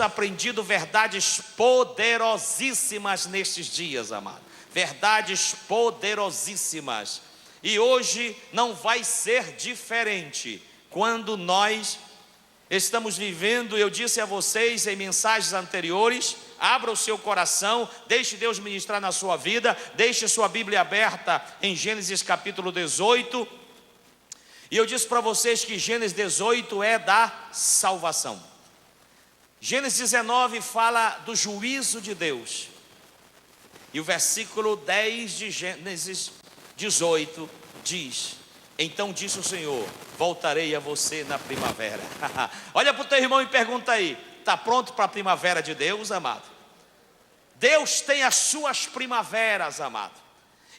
temos aprendido verdades poderosíssimas nestes dias, amado. Verdades poderosíssimas. E hoje não vai ser diferente. Quando nós estamos vivendo, eu disse a vocês em mensagens anteriores, abra o seu coração, deixe Deus ministrar na sua vida, deixe sua Bíblia aberta em Gênesis capítulo 18. E eu disse para vocês que Gênesis 18 é da salvação. Gênesis 19 fala do juízo de Deus. E o versículo 10 de Gênesis 18 diz: então disse o Senhor, voltarei a você na primavera. Olha para o teu irmão e pergunta aí, está pronto para a primavera de Deus, amado? Deus tem as suas primaveras, amado.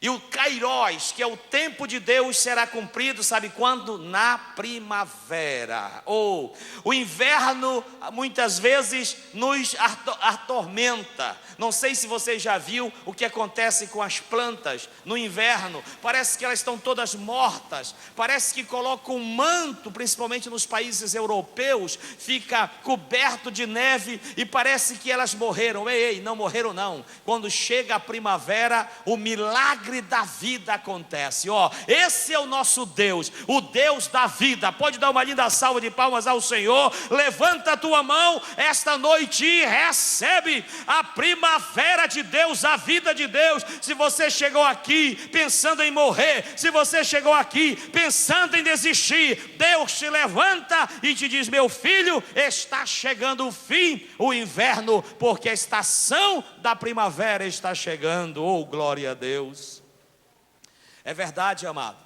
E o Kairos, que é o tempo de Deus, será cumprido, sabe quando? Na primavera. Ou o inverno muitas vezes nos atormenta. Não sei se você já viu o que acontece com as plantas no inverno. Parece que elas estão todas mortas. Parece que colocam um manto, principalmente nos países europeus, fica coberto de neve e parece que elas morreram. Ei, não morreram não. Quando chega a primavera, o milagre da vida acontece. Esse é o nosso Deus, o Deus da vida. Pode dar uma linda salva de palmas ao Senhor. Levanta a tua mão esta noite e recebe a primavera de Deus, a vida de Deus. Se você chegou aqui pensando em morrer, se você chegou aqui pensando em desistir, Deus te levanta e te diz: meu filho, está chegando o fim, o inverno, porque a estação da primavera está chegando. Oh, glória a Deus. É verdade, amado.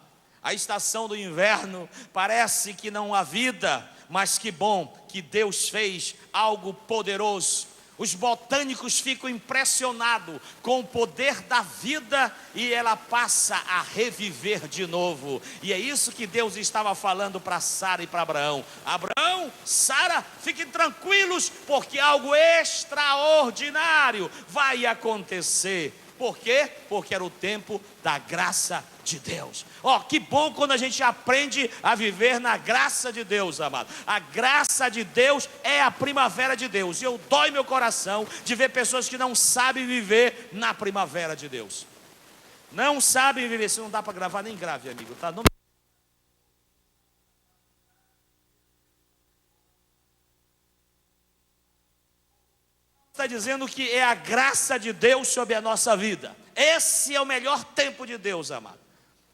A estação do inverno parece que não há vida, mas que bom que Deus fez algo poderoso. Os botânicos ficam impressionados com o poder da vida e ela passa a reviver de novo. E é isso que Deus estava falando para Sara e para Abraão. Abraão, Sara, fiquem tranquilos, porque algo extraordinário vai acontecer. Por quê? Porque era o tempo da graça de Deus. Que bom quando a gente aprende a viver na graça de Deus, amado. A graça de Deus é a primavera de Deus. E eu dói meu coração de ver pessoas que não sabem viver na primavera de Deus. Não sabem viver. Se não dá para gravar, nem grave, amigo, tá? Não... está dizendo que é a graça de Deus sobre a nossa vida. Esse é o melhor tempo de Deus, amado.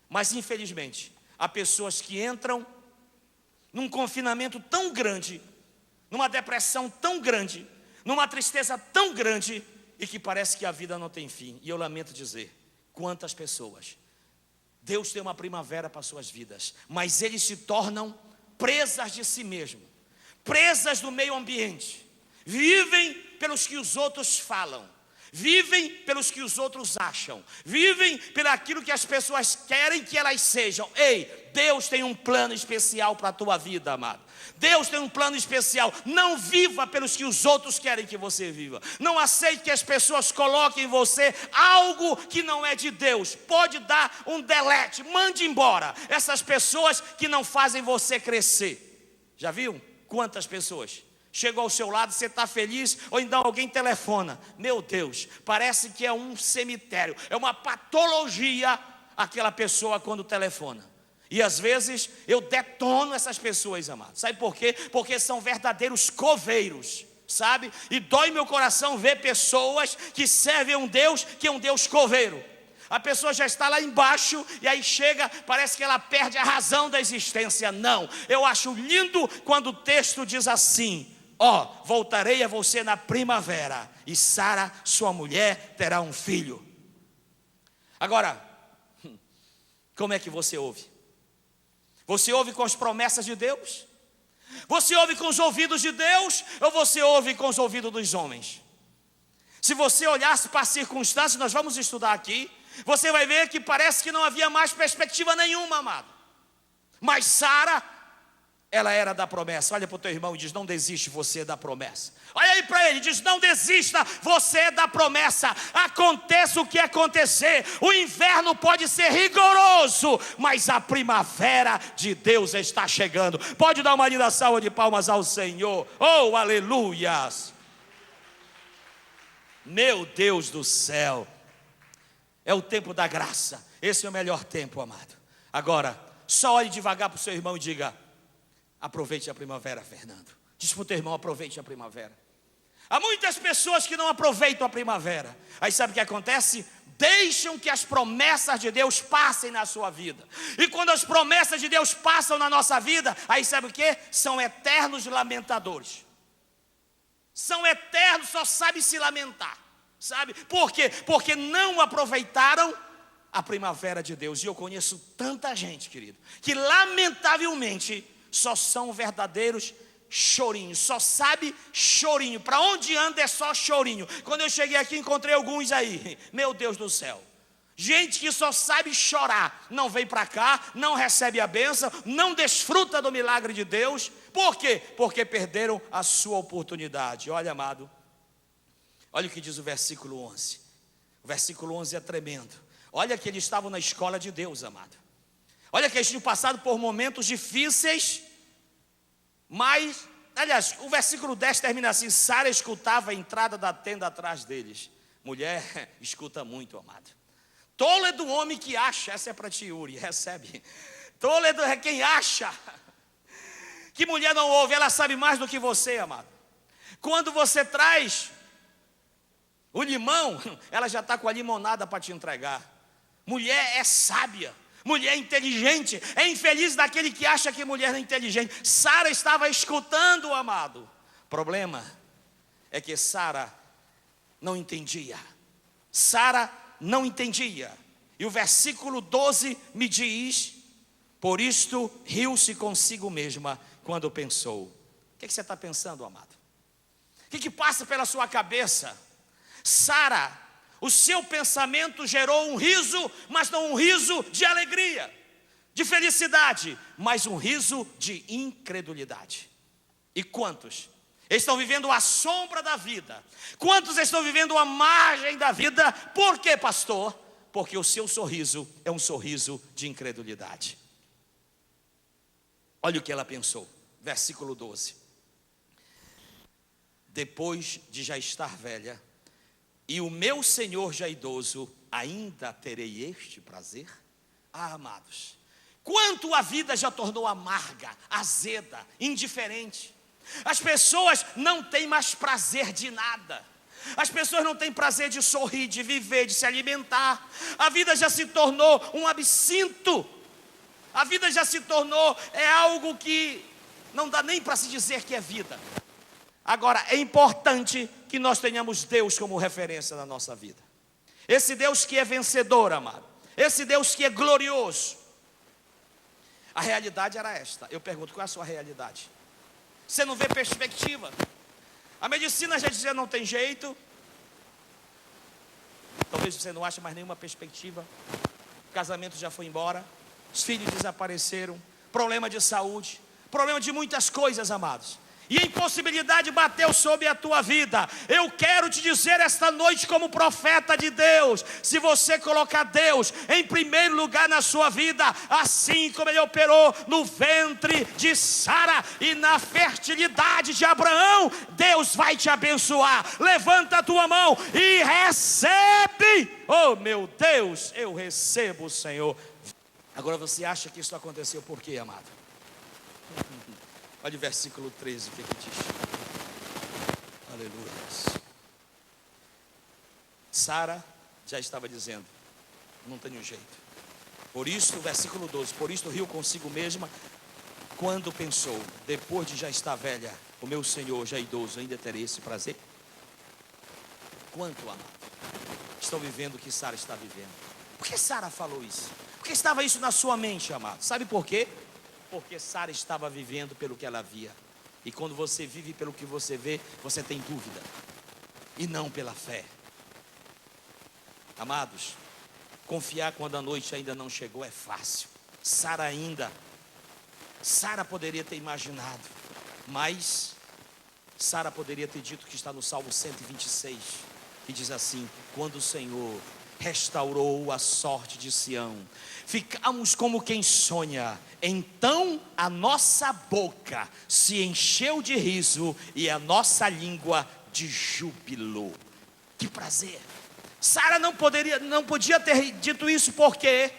Mas infelizmente, há pessoas que entram num confinamento tão grande, numa depressão tão grande, numa tristeza tão grande, e que parece que a vida não tem fim. E eu lamento dizer, quantas pessoas, Deus tem uma primavera para suas vidas, mas eles se tornam presas de si mesmo, presas do meio ambiente, vivem pelos que os outros falam, vivem pelos que os outros acham, vivem pelo aquilo que as pessoas querem que elas sejam. Ei, Deus tem um plano especial para a tua vida, amado. Deus tem um plano especial. Não viva pelos que os outros querem que você viva. Não aceite que as pessoas coloquem em você algo que não é de Deus. Pode dar um delete, mande embora essas pessoas que não fazem você crescer. Já viu quantas pessoas? Chegou ao seu lado, você está feliz, ou então alguém telefona. Meu Deus, parece que é um cemitério, é uma patologia aquela pessoa quando telefona. E às vezes eu detono essas pessoas, amados. Sabe por quê? Porque são verdadeiros coveiros, sabe? E dói meu coração ver pessoas que servem a um Deus que é um Deus coveiro. A pessoa já está lá embaixo e aí chega, parece que ela perde a razão da existência. Não, eu acho lindo quando o texto diz assim: voltarei a você na primavera, e Sara, sua mulher, terá um filho. Agora, como é que você ouve? Você ouve com as promessas de Deus? Você ouve com os ouvidos de Deus? Ou você ouve com os ouvidos dos homens? Se você olhasse para as circunstâncias, nós vamos estudar aqui, você vai ver que parece que não havia mais perspectiva nenhuma, amado. Mas Sara, ela era da promessa. Olha para o teu irmão e diz: não desiste, você é da promessa. Olha aí para ele, diz: não desista, você é da promessa. Aconteça o que acontecer, o inverno pode ser rigoroso, mas a primavera de Deus está chegando. Pode dar uma linda salva de palmas ao Senhor. Oh, aleluias. Meu Deus do céu. É o tempo da graça. Esse é o melhor tempo, amado. Agora, só olhe devagar para o seu irmão e diga: aproveite a primavera, Fernando. Diz para o teu irmão: aproveite a primavera. Há muitas pessoas que não aproveitam a primavera. Aí sabe o que acontece? Deixam que as promessas de Deus passem na sua vida. E quando as promessas de Deus passam na nossa vida, aí sabe o que? São eternos lamentadores. São eternos, só sabem se lamentar. Sabe? Por quê? Porque não aproveitaram a primavera de Deus. E eu conheço tanta gente, querido, que lamentavelmente só são verdadeiros chorinho, só sabe chorinho. Para onde anda é só chorinho. Quando eu cheguei aqui encontrei alguns aí, meu Deus do céu, gente que só sabe chorar, não vem para cá, não recebe a bênção, não desfruta do milagre de Deus. Por quê? Porque perderam a sua oportunidade. Olha, amado, olha o que diz o versículo 11. O versículo 11 é tremendo. Olha que eles estavam na escola de Deus, amado. Olha que eles tinham passado por momentos difíceis. Mas, aliás, o versículo 10 termina assim: Sara escutava a entrada da tenda atrás deles. Mulher, escuta muito, amado. Tolo é do homem que acha. Essa é para ti, Yuri, recebe. Tolo é quem acha que mulher não ouve. Ela sabe mais do que você, amado. Quando você traz o limão, ela já está com a limonada para te entregar. Mulher é sábia. Mulher inteligente. É infeliz daquele que acha que mulher é inteligente. Sara estava escutando, amado. O problema é que Sara não entendia. Sara não entendia. E o versículo 12 me diz: por isto riu-se consigo mesma quando pensou. O que você está pensando, amado? O que passa pela sua cabeça? Sara, o seu pensamento gerou um riso, mas não um riso de alegria, de felicidade, mas um riso de incredulidade. E quantos estão vivendo a sombra da vida? Quantos estão vivendo a margem da vida? Por quê, pastor? Porque o seu sorriso é um sorriso de incredulidade. Olha o que ela pensou, versículo 12. Depois de já estar velha, e o meu senhor já idoso, ainda terei este prazer? Ah, amados, quanto a vida já tornou amarga, azeda, indiferente. As pessoas não têm mais prazer de nada. As pessoas não têm prazer de sorrir, de viver, de se alimentar. A vida já se tornou um absinto. A vida já se tornou algo que não dá nem para se dizer que é vida. Agora, é importante que nós tenhamos Deus como referência na nossa vida. Esse Deus que é vencedor, amado. Esse Deus que é glorioso. A realidade era esta. Eu pergunto: qual é a sua realidade? Você não vê perspectiva. A medicina já dizia: não tem jeito. Talvez você não ache mais nenhuma perspectiva. O casamento já foi embora. Os filhos desapareceram. Problema de saúde. Problema de muitas coisas, amados. E a impossibilidade bateu sobre a tua vida. Eu quero te dizer esta noite, como profeta de Deus: se você colocar Deus em primeiro lugar na sua vida, assim como Ele operou no ventre de Sara e na fertilidade de Abraão, Deus vai te abençoar. Levanta a tua mão e recebe. Oh, meu Deus, eu recebo, Senhor. Agora, você acha que isso aconteceu por quê, amado? Olha o versículo 13, o que diz? Aleluia. Sara já estava dizendo: não tenho jeito. Por isso, o versículo 12: por isso riu consigo mesma quando pensou: depois de já estar velha, o meu senhor já idoso, ainda terei esse prazer? Quanto, amado, estão vivendo o que Sara está vivendo? Por que Sara falou isso? Por que estava isso na sua mente, amado? Sabe por quê? Porque Sara estava vivendo pelo que ela via. E quando você vive pelo que você vê, você tem dúvida, e não pela fé. Amados, confiar quando a noite ainda não chegou é fácil. Sara poderia ter imaginado, mas Sara poderia ter dito que está no Salmo 126, que diz assim: quando o Senhor restaurou a sorte de Sião, ficamos como quem sonha, então a nossa boca se encheu de riso e a nossa língua de júbilo. de prazer. Sara não podia ter dito isso, por quê?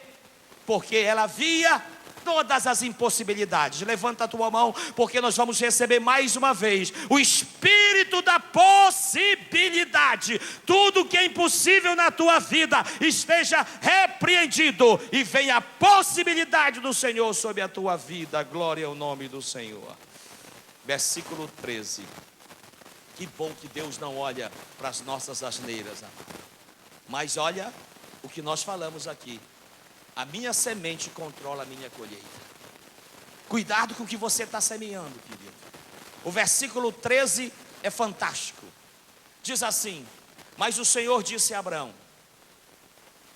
Porque ela via todas as impossibilidades. Levanta a tua mão, porque nós vamos receber mais uma vez o espírito da possibilidade. Tudo que é impossível na tua vida esteja repreendido e venha a possibilidade do Senhor sobre a tua vida. Glória ao nome do Senhor. Versículo 13. Que bom que Deus não olha para as nossas asneiras, amado, mas olha o que nós falamos aqui. A minha semente controla a minha colheita. Cuidado com o que você está semeando, querido. O versículo 13 é fantástico. Diz assim: mas o Senhor disse a Abrão,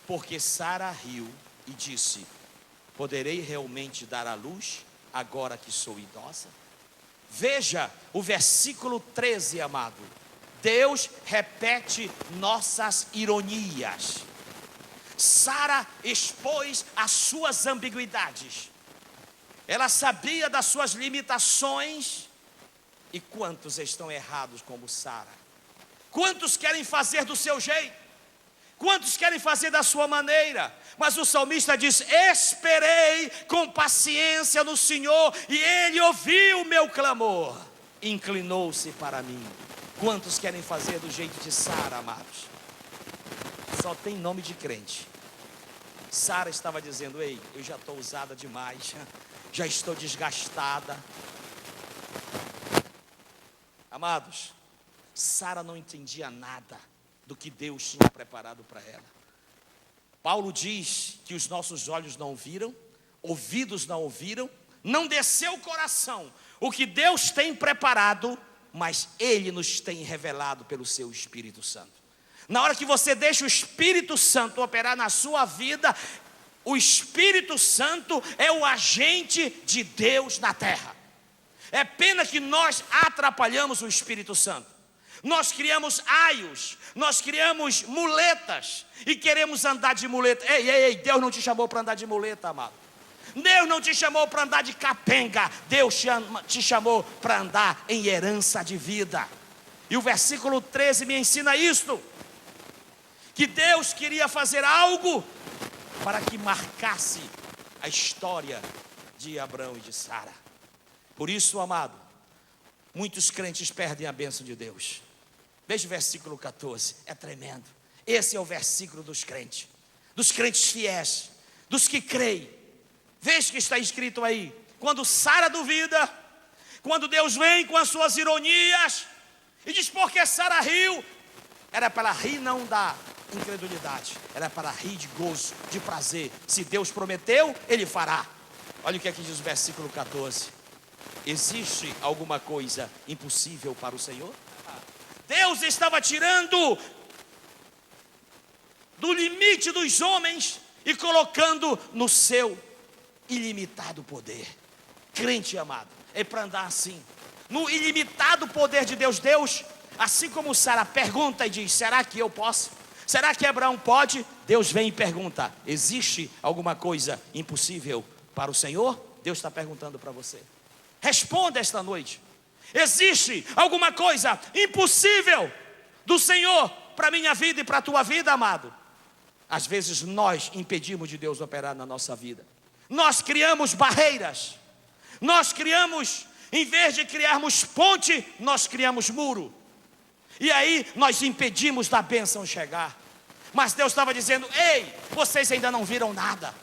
porque Sara riu e disse, poderei realmente dar à luz agora que sou idosa? Veja o versículo 13, amado. Deus repete nossas ironias. Sara expôs as suas ambiguidades. Ela sabia das suas limitações. E quantos estão errados como Sara? Quantos querem fazer do seu jeito? Quantos querem fazer da sua maneira? Mas o salmista diz, esperei com paciência no Senhor, e Ele ouviu o meu clamor, inclinou-se para mim. Quantos querem fazer do jeito de Sara, amados? Só tem nome de crente. Sara estava dizendo, ei, eu já estou usada demais, já estou desgastada. Amados, Sara não entendia nada do que Deus tinha preparado para ela. Paulo diz que os nossos olhos não viram, ouvidos não ouviram, não desceu o coração o que Deus tem preparado, mas Ele nos tem revelado pelo seu Espírito Santo. Na hora que você deixa o Espírito Santo operar na sua vida, o Espírito Santo é o agente de Deus na terra. É pena que nós atrapalhamos o Espírito Santo. Nós criamos aios, nós criamos muletas e queremos andar de muleta. Ei, Deus não te chamou para andar de muleta, amado. Deus não te chamou para andar de capenga. Deus te chamou para andar em herança de vida. E o versículo 13 me ensina isto, que Deus queria fazer algo para que marcasse a história de Abrão e de Sara. Por isso, amado, muitos crentes perdem a bênção de Deus. Veja o versículo 14, é tremendo. Esse é o versículo dos crentes fiéis, dos que creem. Veja que está escrito aí, quando Sara duvida, quando Deus vem com as suas ironias e diz, porque Sara riu, era para rir não da incredulidade, era para rir de gozo, de prazer. Se Deus prometeu, Ele fará. Olha o que aqui diz o versículo 14. Existe alguma coisa impossível para o Senhor? Deus estava tirando do limite dos homens e colocando no seu ilimitado poder. Crente amado, é para andar assim, no ilimitado poder de Deus. Deus, assim como Sara pergunta e diz, será que eu posso? Será que Abraão pode? Deus vem e pergunta, existe alguma coisa impossível para o Senhor? Deus está perguntando para você. Responda esta noite. Existe alguma coisa impossível do Senhor para a minha vida e para a tua vida, amado? Às vezes nós impedimos de Deus operar na nossa vida. Nós criamos barreiras. Nós criamos, em vez de criarmos ponte, nós criamos muro. E aí nós impedimos da bênção chegar. Mas Deus estava dizendo, ei, vocês ainda não viram nada.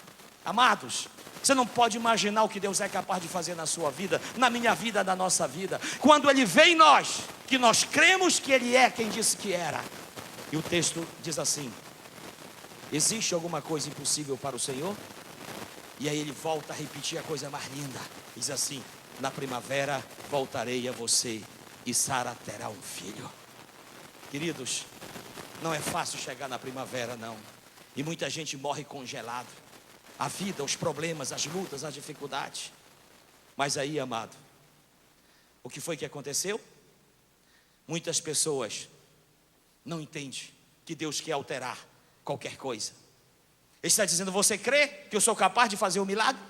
Amados, você não pode imaginar o que Deus é capaz de fazer na sua vida, na minha vida, na nossa vida. Quando Ele vê em nós, que nós cremos que Ele é quem disse que era. E o texto diz assim, existe alguma coisa impossível para o Senhor? E aí Ele volta a repetir a coisa mais linda. Diz assim, na primavera voltarei a você e Sara terá um filho. Queridos, não é fácil chegar na primavera não. E muita gente morre congelado. A vida, os problemas, as lutas, as dificuldades. Mas aí, amado, o que foi que aconteceu? Muitas pessoas não entendem que Deus quer alterar qualquer coisa. Ele está dizendo, você crê que eu sou capaz de fazer um milagre?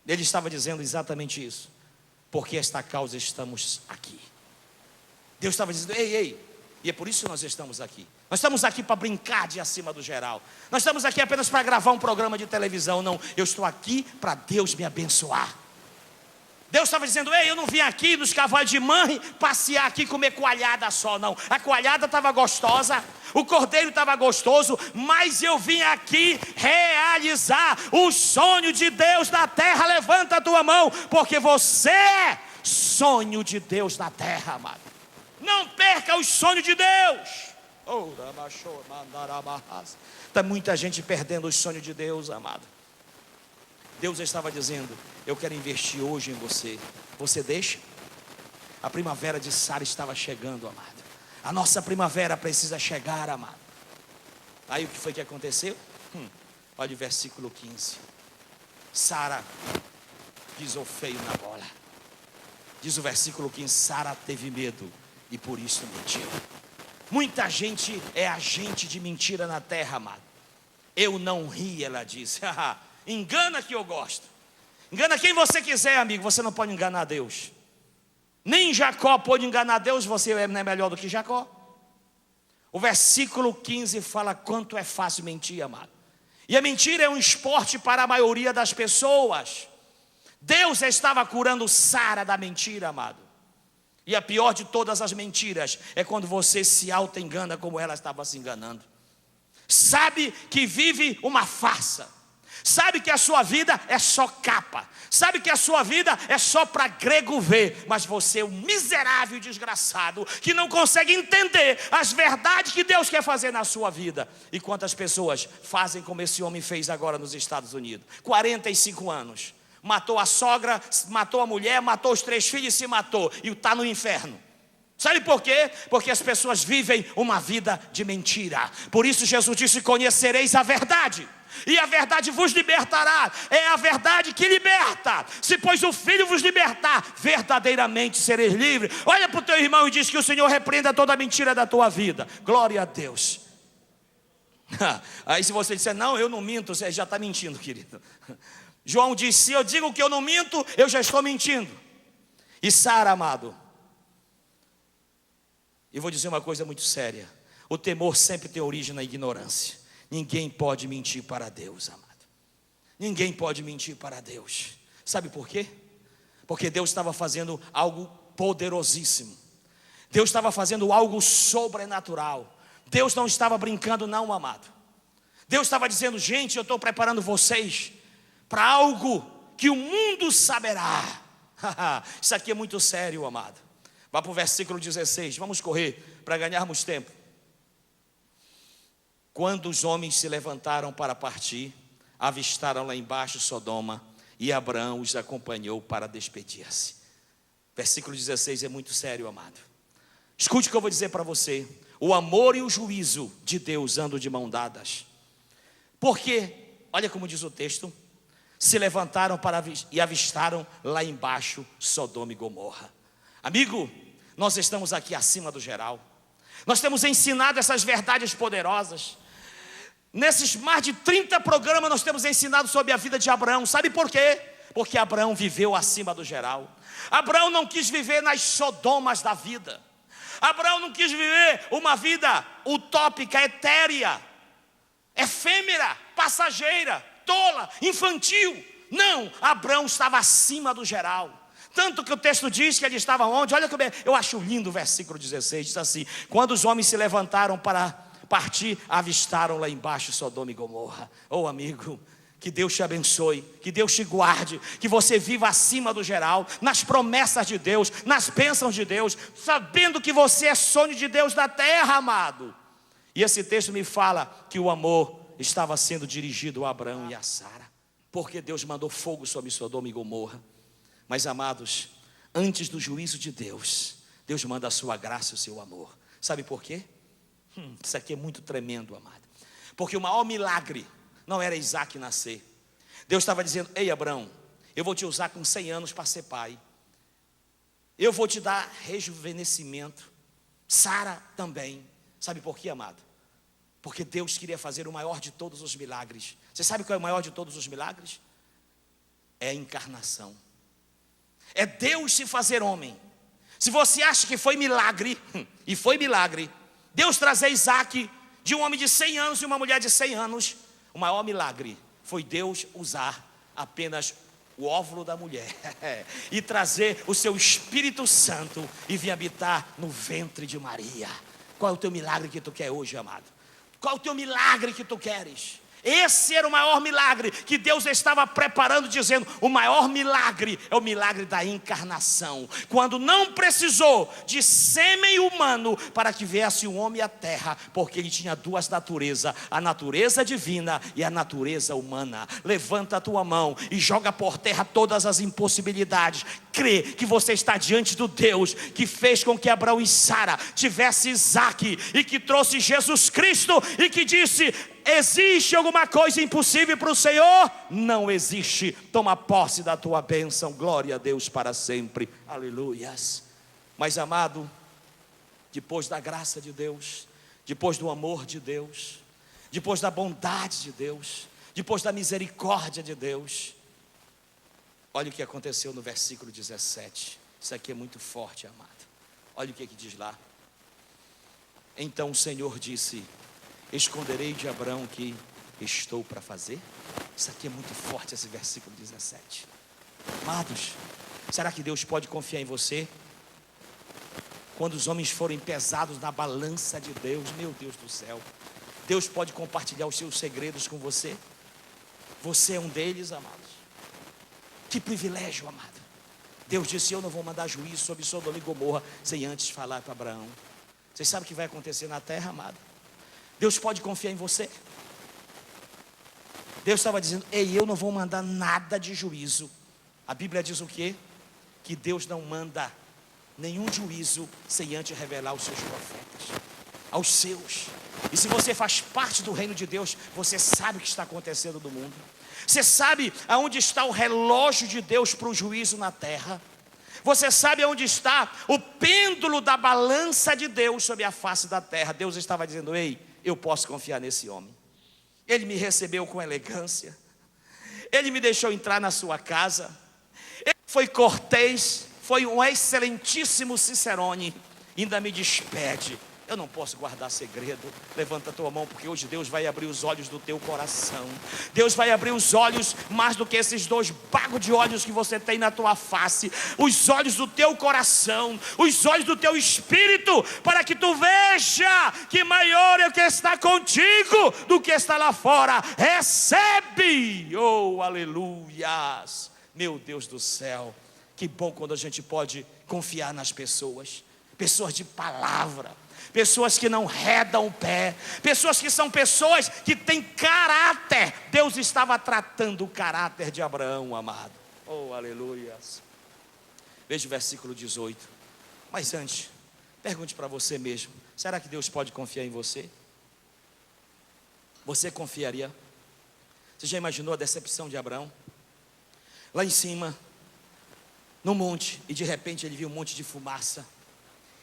Ele estava dizendo exatamente isso. Porque esta causa estamos aqui. Deus estava dizendo, ei, E é por isso que nós estamos aqui. Nós estamos aqui para brincar de acima do geral. Nós estamos aqui apenas para gravar um programa de televisão. Não, eu estou aqui para Deus me abençoar. Deus estava dizendo: ei, eu não vim aqui nos cavalos de mãe passear aqui e comer coalhada só, não. A coalhada estava gostosa, o cordeiro estava gostoso, mas eu vim aqui realizar o sonho de Deus na terra. Levanta a tua mão, porque você é sonho de Deus na terra, amado. Não perca os sonhos de Deus. Está muita gente perdendo os sonhos de Deus, amado. Deus estava dizendo: eu quero investir hoje em você. Você deixa? A primavera de Sara estava chegando, amado. A nossa primavera precisa chegar, amado. Aí o que foi que aconteceu? Olha o versículo 15. Sara pisou feio na bola. Diz o versículo 15: Sara teve medo e por isso mentiu. Muita gente é agente de mentira na terra, amado. Eu não ri, ela disse. Engana que eu gosto. Engana quem você quiser, amigo. Você não pode enganar Deus. Nem Jacó pôde enganar Deus. Você não é melhor do que Jacó. O versículo 15 fala quanto é fácil mentir, amado. E a mentira é um esporte para a maioria das pessoas. Deus estava curando Sara da mentira, amado. E a pior de todas as mentiras é quando você se auto-engana como ela estava se enganando. Sabe que vive uma farsa. Sabe que a sua vida é só capa. Sabe que a sua vida é só para grego ver. Mas você é um miserável desgraçado que não consegue entender as verdades que Deus quer fazer na sua vida. E quantas pessoas fazem como esse homem fez agora nos Estados Unidos? 45 anos. Matou a sogra, matou a mulher, matou os 3 filhos e se matou. E está no inferno. Sabe por quê? Porque as pessoas vivem uma vida de mentira. Por isso Jesus disse: conhecereis a verdade, e a verdade vos libertará. É a verdade que liberta. Se pois o Filho vos libertar, verdadeiramente sereis livres. Olha para o teu irmão e diz que o Senhor repreenda toda a mentira da tua vida. Glória a Deus. Aí se você disser: não, eu não minto, você já está mentindo, querido. João disse: se eu digo que eu não minto, eu já estou mentindo. E Sara, amado, eu vou dizer uma coisa muito séria: o temor sempre tem origem na ignorância. Ninguém pode mentir para Deus, amado. Ninguém pode mentir para Deus. Sabe por quê? Porque Deus estava fazendo algo poderosíssimo. Deus estava fazendo algo sobrenatural. Deus não estava brincando não, amado. Deus estava dizendo: gente, eu estou preparando vocês para algo que o mundo saberá. Isso aqui é muito sério, amado. Vá para o versículo 16, vamos correr para ganharmos tempo. Quando os homens se levantaram para partir, avistaram lá embaixo Sodoma, e Abraão os acompanhou para despedir-se. Versículo 16 é muito sério, amado. Escute o que eu vou dizer para você. O amor e o juízo de Deus andam de mão dadas. Porque, olha como diz o texto: se levantaram e avistaram lá embaixo Sodoma e Gomorra. Amigo, nós estamos aqui acima do geral. Nós temos ensinado essas verdades poderosas. Nesses mais de 30 programas nós temos ensinado sobre a vida de Abraão. Sabe por quê? Porque Abraão viveu acima do geral. Abraão não quis viver nas Sodomas da vida. Abraão não quis viver uma vida utópica, etérea, efêmera, passageira, tola, infantil. Não, Abraão estava acima do geral. Tanto que o texto diz que ele estava onde? Olha que eu acho lindo o versículo 16. Diz assim: quando os homens se levantaram para partir, avistaram lá embaixo Sodoma e Gomorra. Oh amigo, que Deus te abençoe, que Deus te guarde, que você viva acima do geral, nas promessas de Deus, nas bênçãos de Deus, sabendo que você é sonho de Deus na terra, amado. E esse texto me fala que o amor estava sendo dirigido a Abraão e a Sara, porque Deus mandou fogo sobre Sodoma e Gomorra. Mas amados, antes do juízo de Deus, Deus manda a sua graça e o seu amor. Sabe por quê? Isso aqui é muito tremendo, amado. Porque o maior milagre não era Isaac nascer. Deus estava dizendo: ei Abraão, eu vou te usar com 100 anos para ser pai. Eu vou te dar rejuvenescimento. Sara também. Sabe por quê, amado? Porque Deus queria fazer o maior de todos os milagres. Você sabe qual é o maior de todos os milagres? É a encarnação. É Deus se fazer homem. Se você acha que foi milagre, e foi milagre, Deus trazer Isaac de um homem de 100 anos e uma mulher de 100 anos, o maior milagre foi Deus usar apenas o óvulo da mulher e trazer o seu Espírito Santo e vir habitar no ventre de Maria. Qual é o teu milagre que tu quer hoje, amado? Qual é o teu milagre que tu queres? Esse era o maior milagre que Deus estava preparando, dizendo: o maior milagre é o milagre da encarnação, quando não precisou de sêmen humano para que viesse o homem à terra, porque ele tinha duas naturezas, a natureza divina e a natureza humana. Levanta a tua mão e joga por terra todas as impossibilidades. Crê que você está diante do Deus que fez com que Abraão e Sara tivesse Isaac, e que trouxe Jesus Cristo, e que disse: existe alguma coisa impossível para o Senhor? Não existe. Toma posse da tua bênção. Glória a Deus para sempre. Aleluias. Mas, amado, depois da graça de Deus, depois do amor de Deus, depois da bondade de Deus, depois da misericórdia de Deus, olha o que aconteceu no versículo 17. Isso aqui é muito forte, amado. Olha o que diz lá. Então o Senhor disse: esconderei de Abraão o que estou para fazer? Isso aqui é muito forte, esse versículo 17. Amados, será que Deus pode confiar em você? Quando os homens forem pesados na balança de Deus, meu Deus do céu, Deus pode compartilhar os seus segredos com você? Você é um deles, amados. Que privilégio, amado. Deus disse: eu não vou mandar juízo sobre Sodoma e Gomorra sem antes falar para Abraão. Vocês sabem o que vai acontecer na terra, amado? Deus pode confiar em você? Deus estava dizendo: ei, eu não vou mandar nada de juízo. A Bíblia diz o quê? Que Deus não manda nenhum juízo sem antes revelar aos seus profetas, aos seus. E se você faz parte do reino de Deus, você sabe o que está acontecendo no mundo. Você sabe aonde está o relógio de Deus para o juízo na terra. Você sabe onde está o pêndulo da balança de Deus sobre a face da terra. Deus estava dizendo: ei, eu posso confiar nesse homem. Ele me recebeu com elegância. Ele me deixou entrar na sua casa. Ele foi cortês, foi um excelentíssimo cicerone. Ainda me despede. Eu não posso guardar segredo. Levanta a tua mão, porque hoje Deus vai abrir os olhos do teu coração. Deus vai abrir os olhos, mais do que esses 2 bagos de olhos que você tem na tua face, os olhos do teu coração, os olhos do teu espírito, para que tu veja que maior é o que está contigo do que está lá fora. Recebe, oh aleluias. Meu Deus do céu, que bom quando a gente pode confiar nas pessoas, pessoas de palavra, pessoas que não redam o pé, pessoas que são pessoas que têm caráter. Deus estava tratando o caráter de Abraão, amado. Oh, aleluias. Veja o versículo 18. Mas antes, pergunte para você mesmo: será que Deus pode confiar em você? Você confiaria? Você já imaginou a decepção de Abraão? Lá em cima, no monte, e de repente ele viu um monte de fumaça.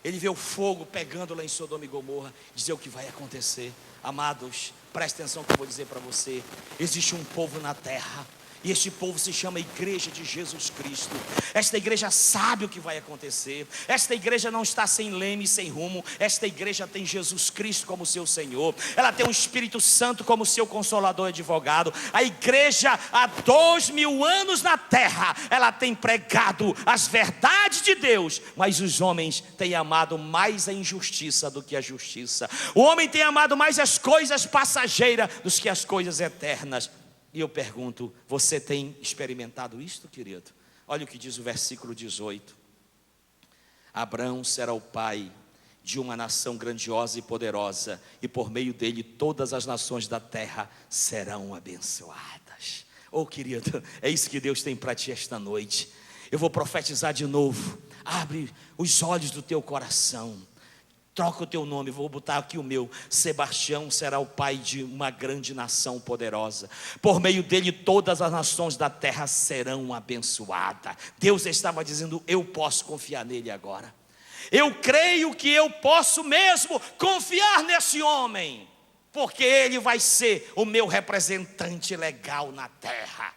Ele vê o fogo pegando lá em Sodoma e Gomorra. Dizer o que vai acontecer. Amados, preste atenção que eu vou dizer para você. Existe um povo na terra, e este povo se chama Igreja de Jesus Cristo. Esta igreja sabe o que vai acontecer. Esta igreja não está sem leme, sem rumo. Esta igreja tem Jesus Cristo como seu Senhor. Ela tem o Espírito Santo como seu consolador e advogado. A igreja há 2000 anos na terra, ela tem pregado as verdades de Deus, mas os homens têm amado mais a injustiça do que a justiça. O homem tem amado mais as coisas passageiras do que as coisas eternas. E eu pergunto: você tem experimentado isto, querido? Olha o que diz o versículo 18. Abraão será o pai de uma nação grandiosa e poderosa, e por meio dele todas as nações da terra serão abençoadas. Oh, querido, é isso que Deus tem para ti esta noite. Eu vou profetizar de novo. Abre os olhos do teu coração. Troca o teu nome, vou botar aqui o meu. Sebastião será o pai de uma grande nação poderosa. Por meio dele todas as nações da terra serão abençoadas. Deus estava dizendo: eu posso confiar nele agora. Eu creio que eu posso mesmo confiar nesse homem, porque ele vai ser o meu representante legal na terra.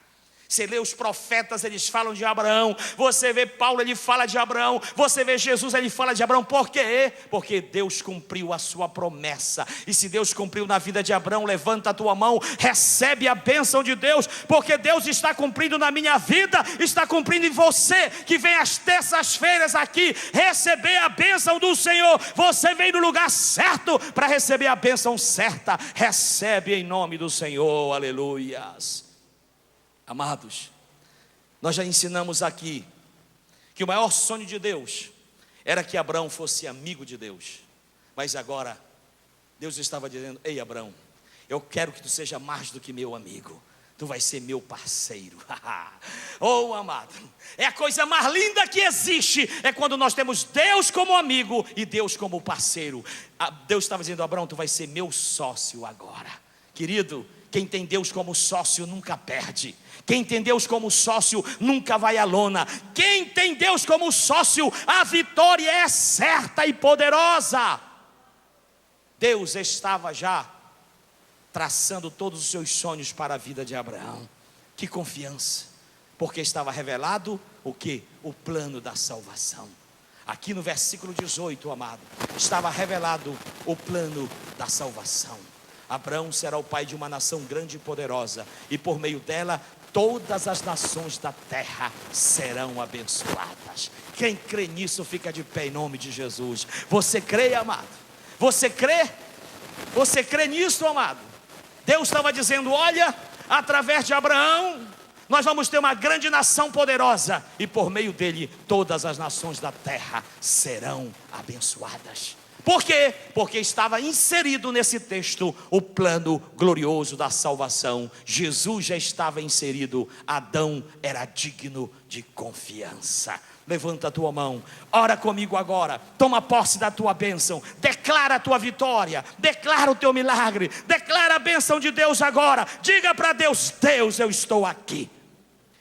Você lê os profetas, eles falam de Abraão. Você vê Paulo, ele fala de Abraão. Você vê Jesus, ele fala de Abraão. Por quê? Porque Deus cumpriu a sua promessa. E se Deus cumpriu na vida de Abraão, levanta a tua mão, recebe a bênção de Deus, porque Deus está cumprindo na minha vida, está cumprindo em você, que vem às terças-feiras aqui receber a bênção do Senhor. Você vem no lugar certo para receber a bênção certa. Recebe em nome do Senhor, aleluias. Amados, nós já ensinamos aqui que o maior sonho de Deus era que Abraão fosse amigo de Deus. Mas agora, Deus estava dizendo: ei Abraão, eu quero que tu seja mais do que meu amigo, tu vais ser meu parceiro. Oh amado, é a coisa mais linda que existe, é quando nós temos Deus como amigo e Deus como parceiro. Deus estava dizendo: Abraão, tu vais ser meu sócio agora. Querido, quem tem Deus como sócio nunca perde. Quem tem Deus como sócio nunca vai à lona. Quem tem Deus como sócio, a vitória é certa e poderosa. Deus estava já traçando todos os seus sonhos para a vida de Abraão. Que confiança, porque estava revelado o quê? O plano da salvação. Aqui no versículo 18, amado, estava revelado o plano da salvação. Abraão será o pai de uma nação grande e poderosa, e por meio dela todas as nações da terra serão abençoadas. Quem crê nisso fica de pé em nome de Jesus. Você crê, amado? Você crê? Você crê nisso, amado? Deus estava dizendo: olha, através de Abraão nós vamos ter uma grande nação poderosa, e por meio dele todas as nações da terra serão abençoadas. Por quê? Porque estava inserido nesse texto o plano glorioso da salvação. Jesus já estava inserido. Adão era digno de confiança. Levanta a tua mão, ora comigo agora, toma posse da tua bênção, declara a tua vitória, declara o teu milagre, declara a bênção de Deus agora. Diga para Deus: Deus, eu estou aqui,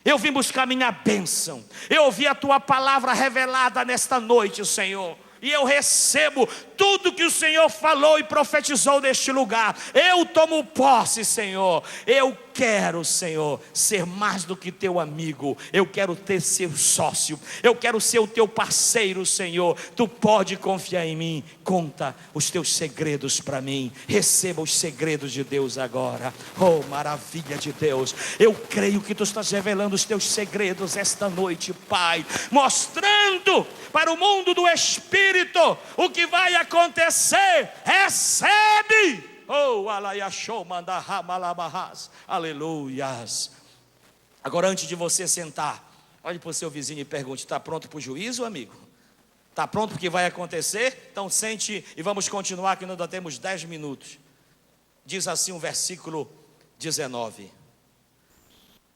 eu vim buscar minha bênção, eu ouvi a tua palavra revelada nesta noite, Senhor, e eu recebo tudo que o Senhor falou e profetizou neste lugar. Eu tomo posse, Senhor. Eu quero, Senhor, ser mais do que teu amigo. Eu quero ter seu sócio. Eu quero ser o teu parceiro, Senhor. Tu pode confiar em mim. Conta os teus segredos para mim. Receba os segredos de Deus agora. Oh, maravilha de Deus. Eu creio que tu estás revelando os teus segredos esta noite, Pai, mostrando para o mundo do Espírito o que vai acontecer. Recebe. Oh, alaiachou mandahamalabahas. Aleluias. Agora, antes de você sentar, olhe para o seu vizinho e pergunte: está pronto para o juízo, amigo? Está pronto para o que vai acontecer? Então sente e vamos continuar, que ainda temos 10 minutos. Diz assim o versículo 19: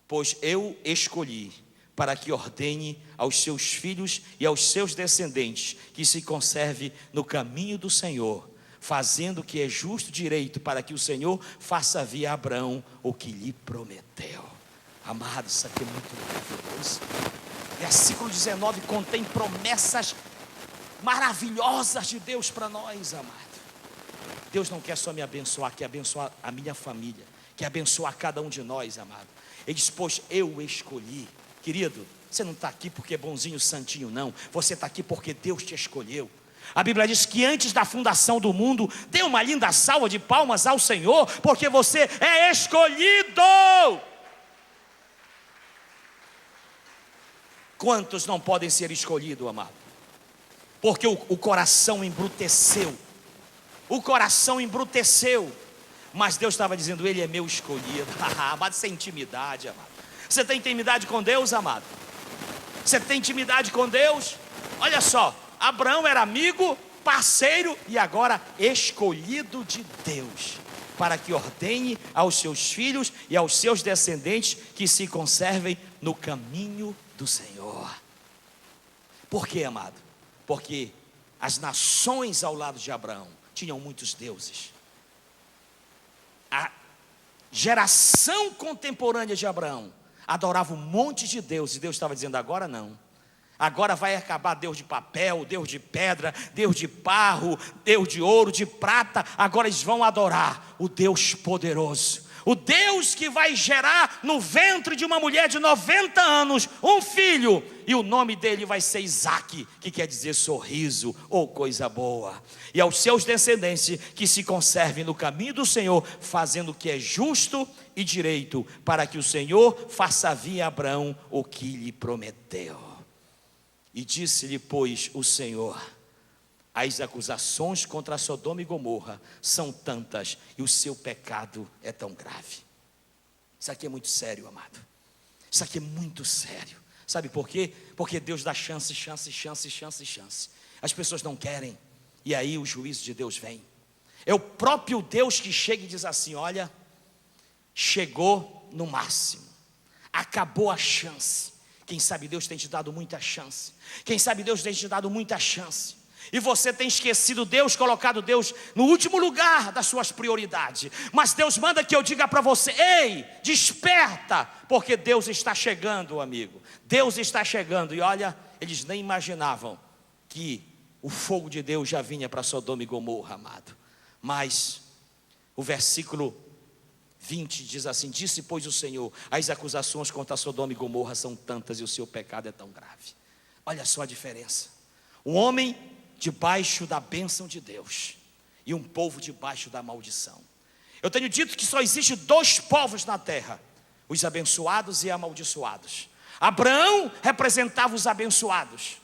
pois eu escolhi para que ordene aos seus filhos e aos seus descendentes que se conserve no caminho do Senhor, fazendo o que é justo e direito, para que o Senhor faça vir a Abraão o que lhe prometeu. Amado, isso aqui é muito maravilhoso. Versículo 19 contém promessas maravilhosas de Deus para nós, amado. Deus não quer só me abençoar, quer abençoar a minha família, quer abençoar cada um de nós, amado. Ele diz: pois eu escolhi. Querido, você não está aqui porque é bonzinho, santinho, não. Você está aqui porque Deus te escolheu. A Bíblia diz que antes da fundação do mundo, dê uma linda salva de palmas ao Senhor, porque você é escolhido. Quantos não podem ser escolhidos, amado? Porque o coração embruteceu. O coração embruteceu. Mas Deus estava dizendo: ele é meu escolhido. Amado, isso é intimidade, amado. Você tem intimidade com Deus, amado? Você tem intimidade com Deus? Olha só, Abraão era amigo, parceiro e agora escolhido de Deus, para que ordene aos seus filhos e aos seus descendentes que se conservem no caminho do Senhor. Por quê, amado? Porque as nações ao lado de Abraão tinham muitos deuses. A geração contemporânea de Abraão adorava um monte de deuses, e Deus estava dizendo: agora não. Agora vai acabar Deus de papel, Deus de pedra, Deus de barro, Deus de ouro, de prata. Agora eles vão adorar o Deus poderoso, O Deus que vai gerar no ventre de uma mulher de 90 anos um filho, e o nome dele vai ser Isaque, que quer dizer sorriso ou coisa boa. E aos seus descendentes que se conservem no caminho do Senhor, fazendo o que é justo e direito, para que o Senhor faça vir a Abraão o que lhe prometeu. E disse-lhe, pois, o Senhor: as acusações contra Sodoma e Gomorra são tantas, e o seu pecado é tão grave. Isso aqui é muito sério, amado. Isso aqui é muito sério. Sabe por quê? Porque Deus dá chance. As pessoas não querem, e aí o juízo de Deus vem. É o próprio Deus que chega e diz assim: olha, chegou no máximo, acabou a chance. Quem sabe Deus tem te dado muita chance. Quem sabe Deus tem te dado muita chance, e você tem esquecido Deus, colocado Deus no último lugar das suas prioridades. Mas Deus manda que eu diga para você: ei, desperta, porque Deus está chegando, amigo. Deus está chegando. E olha, eles nem imaginavam que o fogo de Deus já vinha para Sodoma e Gomorra, amado. Mas o versículo 20 diz assim: disse, pois, o Senhor: as acusações contra Sodoma e Gomorra são tantas, e o seu pecado é tão grave. Olha só a diferença. Um homem debaixo da bênção de Deus, e um povo debaixo da maldição. Eu tenho dito que só existe dois povos na terra: os abençoados e amaldiçoados. Abraão representava os abençoados,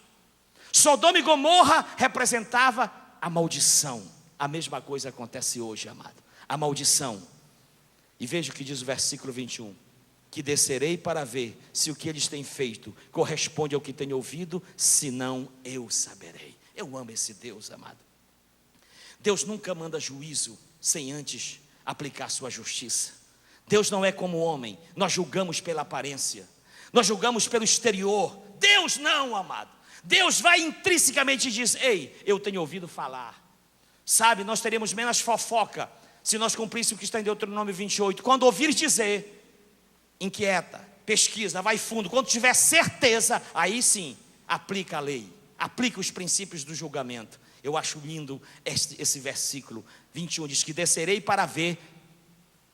Sodoma e Gomorra representava a maldição. A mesma coisa acontece hoje, amado, a maldição. E veja o que diz o versículo 21: que descerei para ver se o que eles têm feito corresponde ao que tenho ouvido, senão eu saberei. Eu amo esse Deus, amado. Deus nunca manda juízo sem antes aplicar sua justiça. Deus não é como o homem, nós julgamos pela aparência, nós julgamos pelo exterior. Deus não, amado. Deus vai intrinsecamente e diz: ei, eu tenho ouvido falar. Sabe, nós teríamos menos fofoca se nós cumpríssemos o que está em Deuteronômio 28. Quando ouvires dizer, inquieta, pesquisa, vai fundo. Quando tiver certeza, aí sim, aplica a lei, aplica os princípios do julgamento. Eu acho lindo esse versículo 21, diz que descerei para ver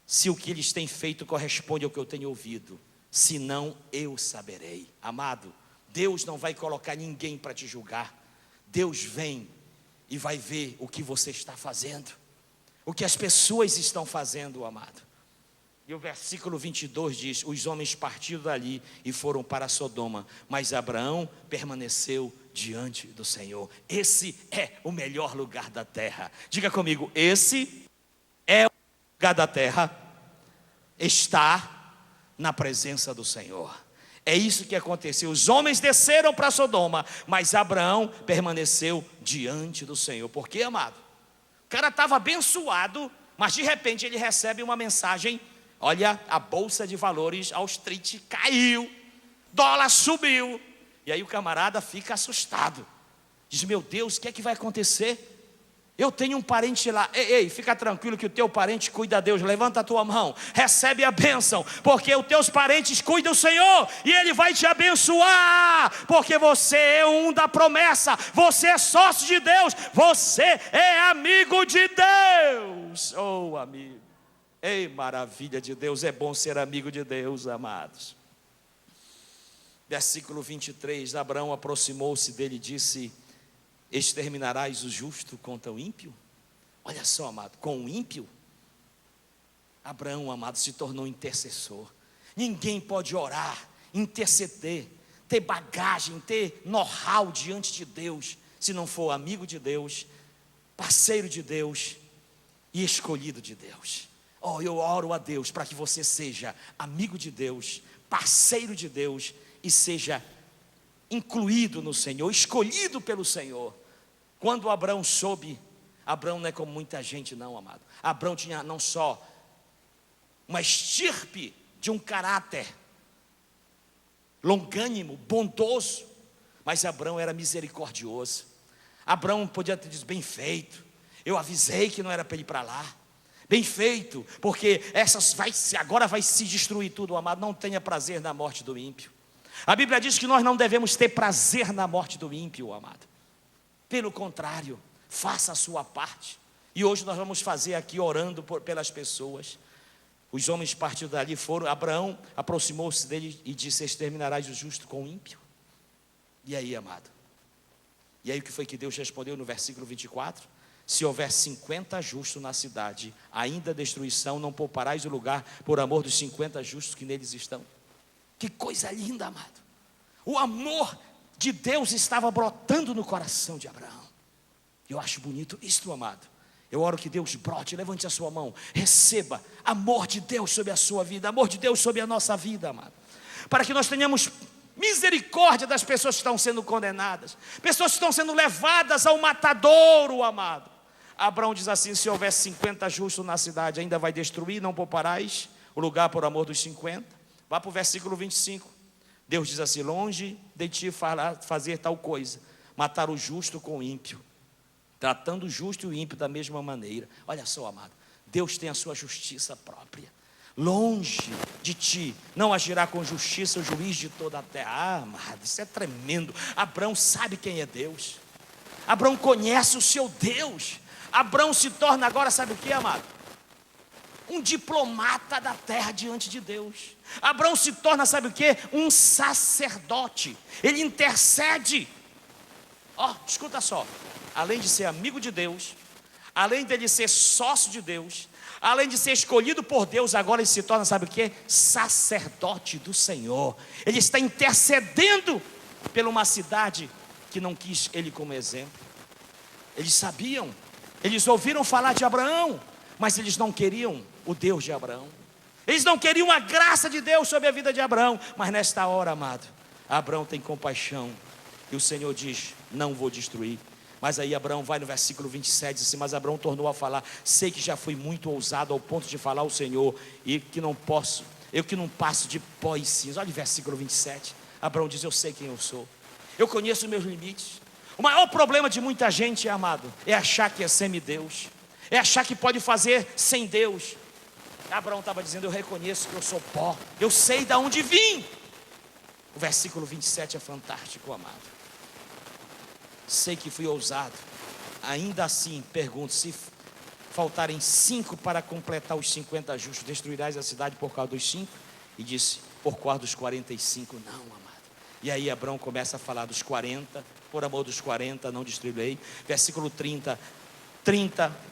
se o que eles têm feito corresponde ao que eu tenho ouvido, senão eu saberei. Amado, Deus não vai colocar ninguém para te julgar. Deus vem e vai ver o que você está fazendo, o que as pessoas estão fazendo, amado. E o versículo 22 diz: os homens partiram dali e foram para Sodoma, mas Abraão permaneceu diante do Senhor. Esse é o melhor lugar da terra. Diga comigo: esse é o lugar da terra, está na presença do Senhor. É isso que aconteceu. Os homens desceram para Sodoma, mas Abraão permaneceu diante do Senhor. Por quê, amado? O cara estava abençoado, mas de repente ele recebe uma mensagem: olha, a bolsa de valores Wall Street caiu, dólar subiu. E aí o camarada fica assustado, diz: meu Deus, o que é que vai acontecer? Eu tenho um parente lá. Ei, fica tranquilo que o teu parente cuida, Deus. Levanta a tua mão, recebe a bênção, porque os teus parentes cuidam do Senhor, e Ele vai te abençoar, porque você é um da promessa, você é sócio de Deus, você é amigo de Deus. Oh, amigo, ei, maravilha de Deus, é bom ser amigo de Deus, amados. Versículo 23, Abraão aproximou-se dele e disse: exterminarás o justo contra o ímpio? Olha só, amado, com o ímpio, Abraão, amado, se tornou intercessor. Ninguém pode orar, interceder, ter bagagem, ter know-how diante de Deus, se não for amigo de Deus, parceiro de Deus e escolhido de Deus. Oh, eu oro a Deus para que você seja amigo de Deus, parceiro de Deus, e seja incluído no Senhor, escolhido pelo Senhor. Quando Abraão soube, Abraão não é como muita gente não, amado. Abraão tinha não só uma estirpe de um caráter longânimo, bondoso, mas Abraão era misericordioso. Abraão podia ter dito: bem feito, eu avisei que não era para ele ir para lá. Bem feito, porque agora vai se destruir tudo, amado. Não tenha prazer na morte do ímpio. A Bíblia diz que nós não devemos ter prazer na morte do ímpio, amado. Pelo contrário, faça a sua parte. E hoje nós vamos fazer aqui orando pelas pessoas. Os homens partindo dali foram. Abraão aproximou-se dele e disse: exterminarás o justo com o ímpio? E aí, amado? E aí o que foi que Deus respondeu no versículo 24? Se houver 50 justos na cidade, ainda destruição, não pouparás o lugar por amor dos 50 justos que neles estão. Que coisa linda, amado. O amor de Deus estava brotando no coração de Abraão. Eu acho bonito isto, amado. Eu oro que Deus brote, levante a sua mão, receba amor de Deus sobre a sua vida, amor de Deus sobre a nossa vida, amado. Para que nós tenhamos misericórdia das pessoas que estão sendo condenadas, pessoas que estão sendo levadas ao matadouro, amado. Abraão diz assim: se houver 50 justos na cidade, ainda vai destruir, não pouparás o lugar por amor dos 50. Vá para o versículo 25. Deus diz assim: longe de ti fazer tal coisa, matar o justo com o ímpio, tratando o justo e o ímpio da mesma maneira. Olha só, amado, Deus tem a sua justiça própria. Longe de ti não agirá com justiça o juiz de toda a terra. Ah, amado, isso é tremendo. Abraão sabe quem é Deus. Abraão conhece o seu Deus. Abraão se torna agora, sabe o que, amado? Um diplomata da terra diante de Deus. Abraão se torna, sabe o que? Um sacerdote. Ele intercede. Escuta só. Além de ser amigo de Deus, além de ele ser sócio de Deus, além de ser escolhido por Deus, agora ele se torna, sabe o que? Sacerdote do Senhor. Ele está intercedendo por uma cidade que não quis ele como exemplo. Eles sabiam, eles ouviram falar de Abraão, mas eles não queriam o Deus de Abraão. Eles não queriam a graça de Deus sobre a vida de Abraão. Mas nesta hora, amado, Abraão tem compaixão. E o Senhor diz: não vou destruir. Mas aí Abraão vai no versículo 27 e diz assim: mas Abraão tornou a falar: sei que já fui muito ousado ao ponto de falar ao Senhor, e que não posso, eu que não passo de pó e cinza. Olha o versículo 27. Abraão diz: eu sei quem eu sou, eu conheço os meus limites. O maior problema de muita gente, amado, é achar que é semideus, é achar que pode fazer sem Deus. Abraão estava dizendo: eu reconheço que eu sou pó, eu sei de onde vim. O versículo 27 é fantástico, amado. Sei que fui ousado, ainda assim pergunto: se faltarem 5 para completar os 50 justos, destruirás a cidade por causa dos 5? E disse: por causa dos 45, não, amado. E aí Abraão começa a falar dos 40, por amor dos 40 não destruirei. Versículo 30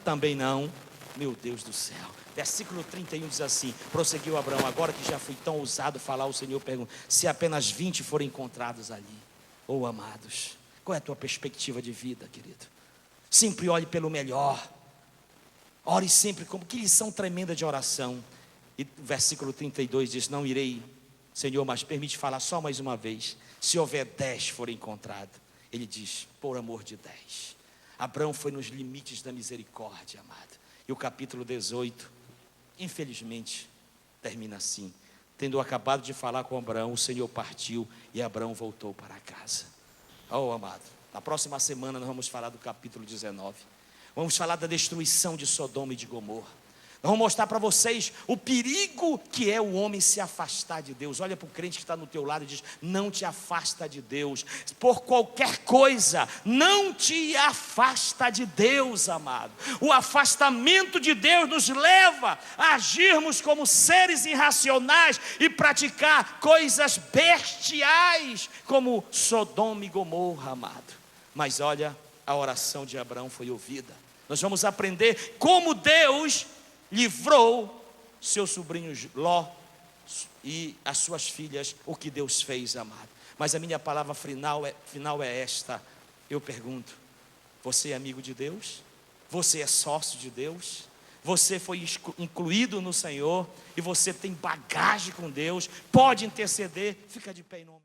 também não. Meu Deus do céu. Versículo 31 diz assim: prosseguiu Abraão: agora que já fui tão ousado falar, o Senhor pergunta: se apenas 20 forem encontrados ali. Oh, amados, qual é a tua perspectiva de vida, querido? Sempre olhe pelo melhor. Ore sempre como. Que lição tremenda de oração. E o versículo 32 diz: não irei, Senhor, mas permite falar só mais uma vez. Se houver 10 forem encontrados. Ele diz: por amor de 10. Abraão foi nos limites da misericórdia, amado. E o capítulo 18, infelizmente, termina assim: tendo acabado de falar com Abraão, o Senhor partiu e Abraão voltou para casa. Oh, amado, na próxima semana nós vamos falar do capítulo 19. Vamos falar da destruição de Sodoma e de Gomorra. Nós vamos mostrar para vocês o perigo que é o homem se afastar de Deus. Olha para o crente que está no teu lado e diz: não te afasta de Deus. Por qualquer coisa, não te afasta de Deus, amado. O afastamento de Deus nos leva a agirmos como seres irracionais e praticar coisas bestiais, como Sodoma e Gomorra, amado. Mas olha, a oração de Abraão foi ouvida. Nós vamos aprender como Deus livrou seu sobrinho Ló e as suas filhas, o que Deus fez, amado. Mas a minha palavra final é esta. Eu pergunto: você é amigo de Deus? Você é sócio de Deus? Você foi incluído no Senhor? E você tem bagagem com Deus? Pode interceder? Fica de pé em nome.